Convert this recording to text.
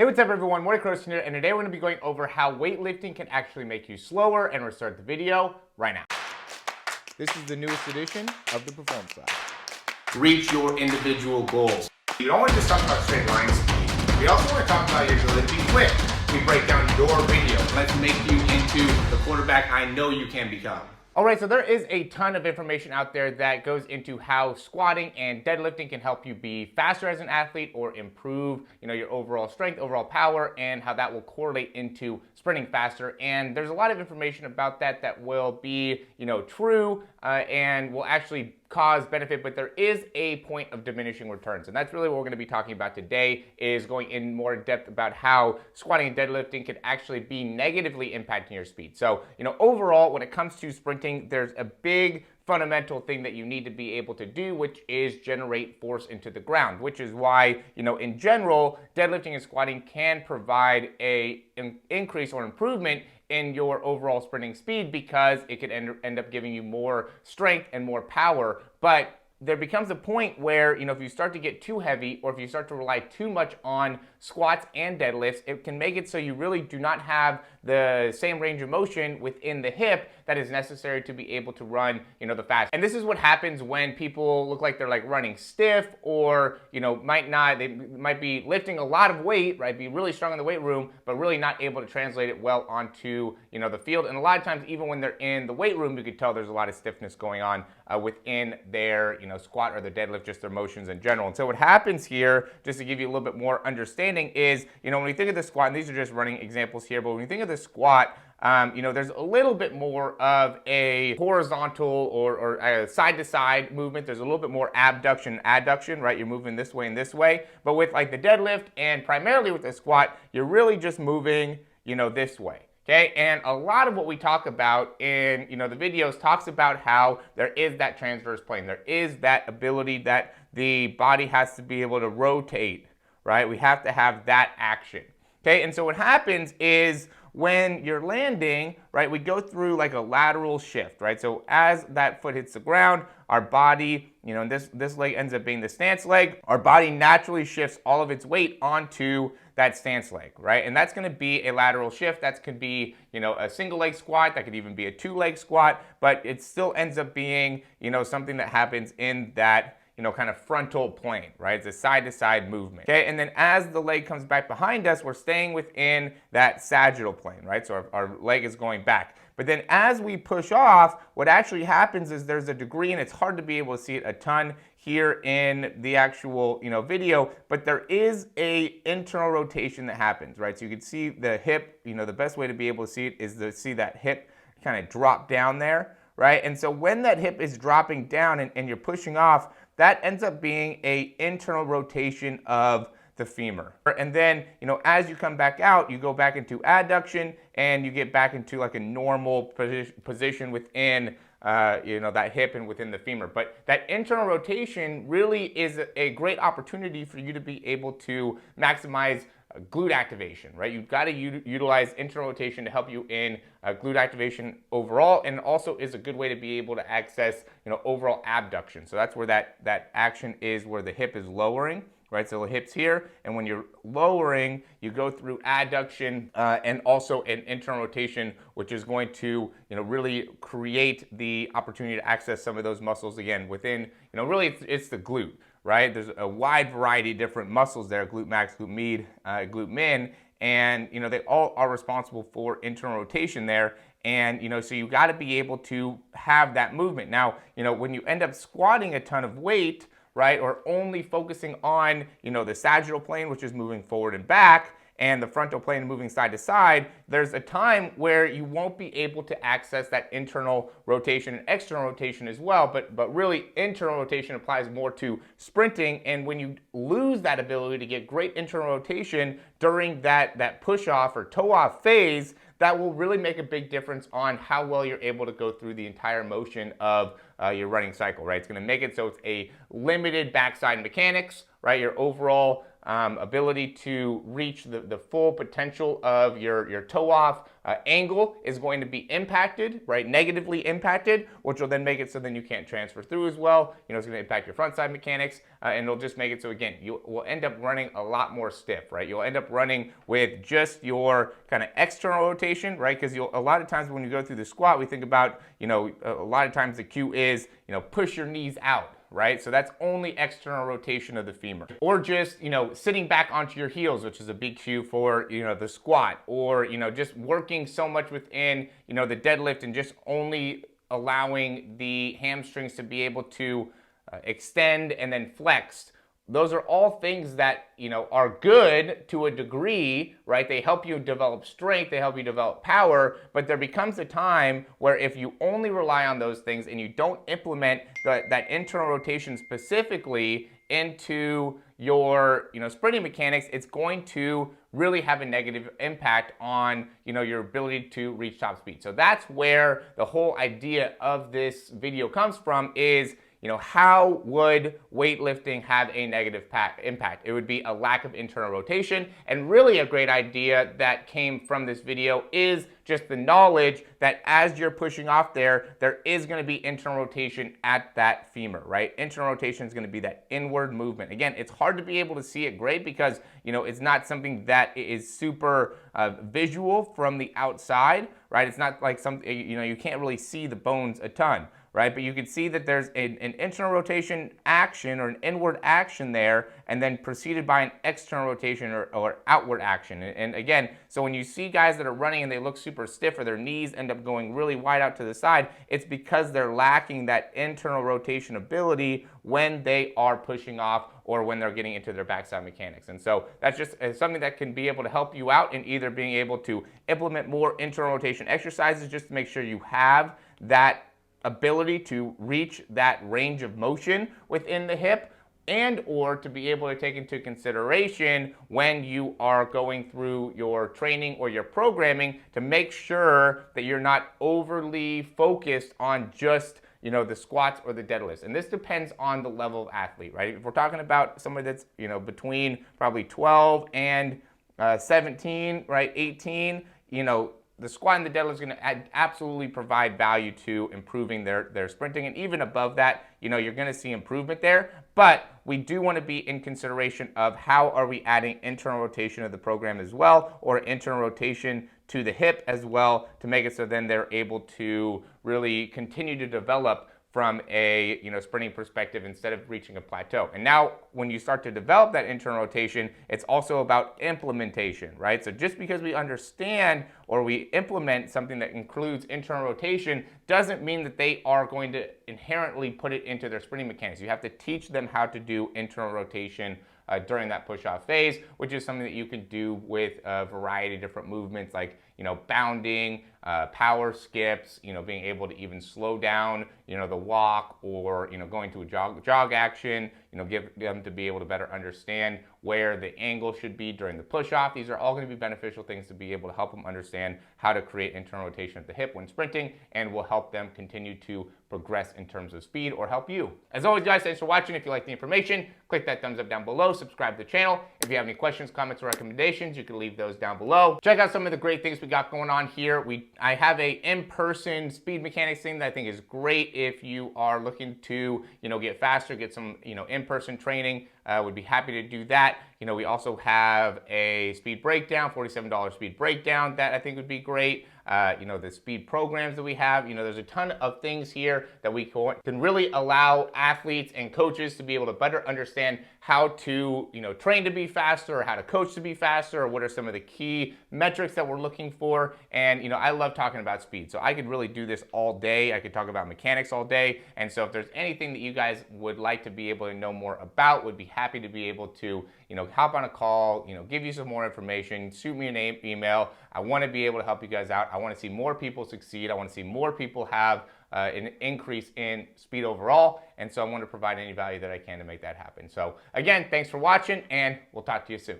Hey, what's up everyone? Morey Croson here, and today we're going to be going over how weightlifting can actually make you slower, and we'll start the video right now. This is the newest edition of the Performance Lab. Reach your individual goals. You don't want to just talk about straight line speed. We also want to talk about your ability to be quick. We break down your video. Let's make you into the quarterback I know you can become. All right, so there is a ton of information out there that goes into how squatting and deadlifting can help you be faster as an athlete or improve, your overall strength, overall power, and how that will correlate into sprinting faster. And there's a lot of information about that that will be, true and will actually cause benefit, but there is a point of diminishing returns. And that's really what we're going to be talking about today, is going in more depth about how squatting and deadlifting could actually be negatively impacting your speed. So, overall, when it comes to sprinting, there's a big fundamental thing that you need to be able to do, which is generate force into the ground, which is why, in general, deadlifting and squatting can provide an increase or improvement in your overall sprinting speed, because it could end up giving you more strength and more power. But there becomes a point where, if you start to get too heavy, or if you start to rely too much on squats and deadlifts, it can make it so you really do not have the same range of motion within the hip that is necessary to be able to run, the fast. And this is what happens when people look like they're like running stiff, or, they might be lifting a lot of weight, right? Be really strong in the weight room, but really not able to translate it well onto, the field. And a lot of times, even when they're in the weight room, you can tell there's a lot of stiffness going on within their, squat or their deadlift, just their motions in general. And so what happens here, just to give you a little bit more understanding, is, when we think of the squat, and these are just running examples here, but when you think of the squat, there's a little bit more of a horizontal or a side-to-side movement. There's a little bit more abduction and adduction, right? You're moving this way and this way. But with like the deadlift and primarily with the squat, you're really just moving, this way. Okay, and a lot of what we talk about in the videos talks about how there is that transverse plane. There is that ability that the body has to be able to rotate, right? We have to have that action. Okay, and so what happens is when you're landing, right, we go through like a lateral shift, right? So as that foot hits the ground, our body, and this leg ends up being the stance leg, our body naturally shifts all of its weight onto that stance leg, right? And that's going to be a lateral shift. That could be, a single leg squat. That could even be a two leg squat, but it still ends up being, something that happens in that, kind of frontal plane, right? It's a side-to-side movement. Okay, and then as the leg comes back behind us, we're staying within that sagittal plane, right? So our leg is going back. But then as we push off, what actually happens is there's a degree, and it's hard to be able to see it a ton here in the actual, video, but there is a internal rotation that happens, right? So you can see the hip, the best way to be able to see it is to see that hip kind of drop down there, right? And so when that hip is dropping down and you're pushing off, that ends up being an internal rotation of the femur. And then, as you come back out, you go back into adduction and you get back into like a normal position within, that hip and within the femur. But that internal rotation really is a great opportunity for you to be able to maximize glute activation, right? You've got to utilize internal rotation to help you in glute activation overall, and also is a good way to be able to access, overall abduction. So that's where that action is, where the hip is lowering, right? So the hip's here, and when you're lowering, you go through adduction and also an internal rotation, which is going to, really create the opportunity to access some of those muscles again within, really it's the glute. Right? There's a wide variety of different muscles there, glute max, glute med, glute min, and they all are responsible for internal rotation there. And so you got to be able to have that movement. Now, when you end up squatting a ton of weight, right, or only focusing on the sagittal plane, which is moving forward and back, and the frontal plane moving side to side, there's a time where you won't be able to access that internal rotation and external rotation as well, but really internal rotation applies more to sprinting. And when you lose that ability to get great internal rotation during that push off or toe off phase, that will really make a big difference on how well you're able to go through the entire motion of your running cycle, right? It's going to make it so it's a limited backside mechanics, right? Your overall ability to reach the full potential of your toe off angle is going to be impacted, right? Negatively impacted, which will then make it so then you can't transfer through as well. It's going to impact your front side mechanics, and it'll just make it so, again, you will end up running a lot more stiff, right? You'll end up running with just your kind of external rotation, right? Because a lot of times when you go through the squat, we think about, a lot of times the cue is, push your knees out, right? So that's only external rotation of the femur. Or just, sitting back onto your heels, which is a big cue for, the squat, or, just working so much within, the deadlift and just only allowing the hamstrings to be able to extend and then flex. Those are all things that, are good to a degree, right? They help you develop strength, they help you develop power, but there becomes a time where if you only rely on those things and you don't implement that internal rotation specifically into your, sprinting mechanics, it's going to really have a negative impact on, your ability to reach top speed. So that's where the whole idea of this video comes from is, how would weightlifting have a negative impact? It would be a lack of internal rotation, and really a great idea that came from this video is just the knowledge that as you're pushing off there is going to be internal rotation at that femur, right? Internal rotation is going to be that inward movement. Again, it's hard to be able to see it great because, it's not something that is super visual from the outside, right? It's not like something, you can't really see the bones a ton, right? But you can see that there's an internal rotation action or an inward action there, and then preceded by an external rotation or outward action. And again, so when you see guys that are running and they look super stiff or their knees end up going really wide out to the side, it's because they're lacking that internal rotation ability when they are pushing off or when they're getting into their backside mechanics. And so that's just something that can be able to help you out in either being able to implement more internal rotation exercises just to make sure you have that ability to reach that range of motion within the hip, and or to be able to take into consideration when you are going through your training or your programming to make sure that you're not overly focused on just the squats or the deadlifts. And this depends on the level of athlete, right? If we're talking about somebody that's between probably 12 and 17, right, 18, the squat and the deadlift is going to absolutely provide value to improving their sprinting. And even above that, you're going to see improvement there. But we do want to be in consideration of how are we adding internal rotation of the program as well, or internal rotation to the hip as well, to make it so then they're able to really continue to develop from a sprinting perspective instead of reaching a plateau. And now when you start to develop that internal rotation, it's also about implementation, right? So just because we understand or we implement something that includes internal rotation doesn't mean that they are going to inherently put it into their sprinting mechanics. You have to teach them how to do internal rotation during that push-off phase, which is something that you can do with a variety of different movements like bounding, power skips, being able to even slow down, the walk, or, going to a jog action, give them to be able to better understand where the angle should be during the push-off. These are all going to be beneficial things to be able to help them understand how to create internal rotation at the hip when sprinting, and will help them continue to progress in terms of speed or help you. As always, guys, thanks for watching. If you like the information, click that thumbs up down below, subscribe to the channel. If you have any questions, comments, or recommendations, you can leave those down below. Check out some of the great things we got going on here. I have a in-person speed mechanics thing that I think is great if you are looking to, get faster, get some, in-person training. Would be happy to do that. We also have a speed breakdown, $47 speed breakdown that I think would be great. The speed programs that we have, there's a ton of things here that we can really allow athletes and coaches to be able to better understand how to, train to be faster, or how to coach to be faster, or what are some of the key metrics that we're looking for. And, I love talking about speed. So I could really do this all day. I could talk about mechanics all day. And so if there's anything that you guys would like to be able to know more about, would be happy to be able to, hop on a call, give you some more information, shoot me an email. I want to be able to help you guys out. I want to see more people succeed. I want to see more people have an increase in speed overall. And so I want to provide any value that I can to make that happen. So again, thanks for watching, and we'll talk to you soon.